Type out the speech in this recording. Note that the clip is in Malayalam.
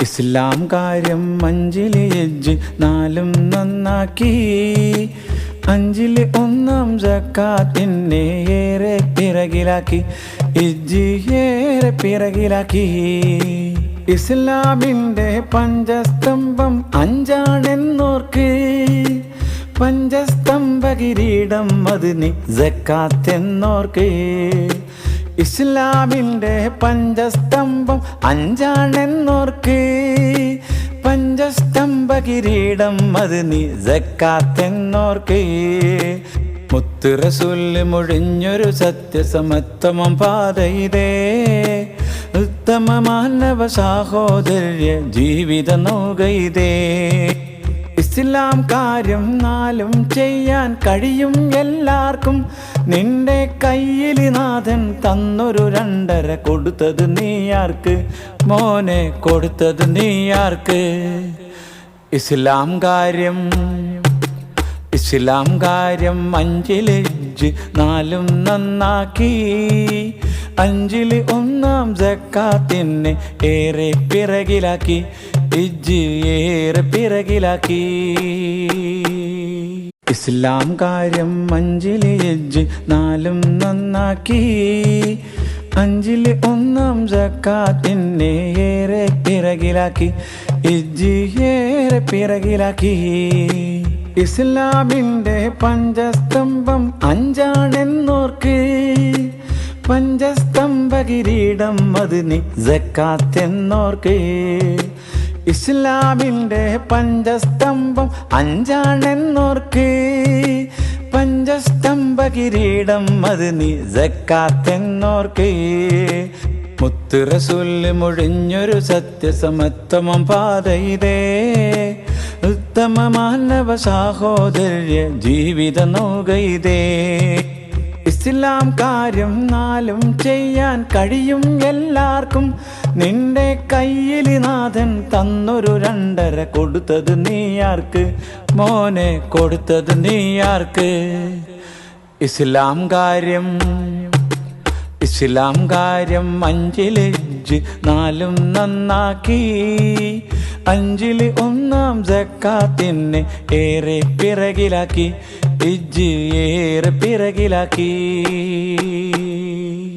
ഇസ്ലാം കാര്യം അഞ്ചില് എജ്ജ് നാലും നന്നാക്കി. അഞ്ചില് ഒന്നാം സക്കാത്തിനെ ഏറെ പിറകിലാക്കി. എജ്ജ് ഏറെ പിറകിലാക്കി. ഇസ്ലാമിൻ്റെ പഞ്ചസ്തംഭം അഞ്ചാണെന്നോർക്ക്. പഞ്ചസ്തംഭ കിരീടം അത് നീ സക്കാത്തെന്നോർക്ക്. ഇസ്ലാമിൻ്റെ പഞ്ചസ്തംഭം അഞ്ചാണെന്നോർക്ക്. പഞ്ചസ്തംഭ കിരീടം അത് നീ സക്കാത്തെന്നോർക്ക്. മുത്ത് റസൂല് മൊഴിഞ്ഞൊരു സത്യസമത്വമം പാതയിതേ. ഉത്തമ മാനവ സാഹോദര്യ ജീവിത നൗകയിതേ. ഇസ്ലാം കാര്യം നാലും ചെയ്യാൻ കഴിയും എല്ലാവർക്കും. നിന്റെ കയ്യിൽ നാഥൻ തന്നൊരു 2.5 കൊടുത്തത് നീയാർക്ക് മോനെ, കൊടുത്തത് നീയാർക്ക്. ഇസ്ലാം കാര്യം അഞ്ചില് എജ്ജ് നാലും നന്നാക്കി. അഞ്ചില് ഒന്നാം സക്കാത്തിനെ ഏറെ പിറകിലാക്കി. എജ്ജ് ഏറെ പിറകിലാക്കി. ഇസ്ലാം കാര്യം അഞ്ചില് എജ്ജ് നാലും നന്നാക്കി. അഞ്ചില് ഒന്നാം സക്കാത്തിനെ ഏറെ പിറകിലാക്കി. എജ്ജ് ഏറെ പിറകിലാക്കി. ഇസ്ലാമിൻ്റെ പഞ്ചസ്തംഭം അഞ്ചാണെന്നോർക്ക്. പഞ്ചസ്തംഭ കിരീടം അത് നീ സക്കാത്തെന്നോർക്ക്. ഇസ്ലാമിൻ്റെ പഞ്ചസ്തംഭം അഞ്ചാണെന്നോർക്ക്. പഞ്ചസ്തംഭ കിരീടം അത് നീ സക്കാത്തെന്നോർക്ക്. മുത്ത് റസൂല് മൊഴിഞ്ഞൊരു സത്യസമത്വമം പാതയിതേ. ഉത്തമ മാനവ സാഹോദര്യ ജീവിത നൗകയിതേ. ഇസ്ലാം കാര്യം നാലും ചെയ്യാൻ കഴിയും എല്ലാവർക്കും. നിന്റെ കയ്യിൽ നാഥൻ തന്നൊരു 2.5 കൊടുത്തത് നീയാർക്ക് മോനെ, കൊടുത്തത് നീയാർക്ക്. ഇസ്ലാം കാര്യം അഞ്ചില് എജ്ജ് നാലും നന്നാക്കി. അഞ്ചില് ഒന്നാം സക്കാത്തിനെ ഏറെ പിറകിലാക്കി. എജ്ജ് ഏറെ പിറകിലാക്കി.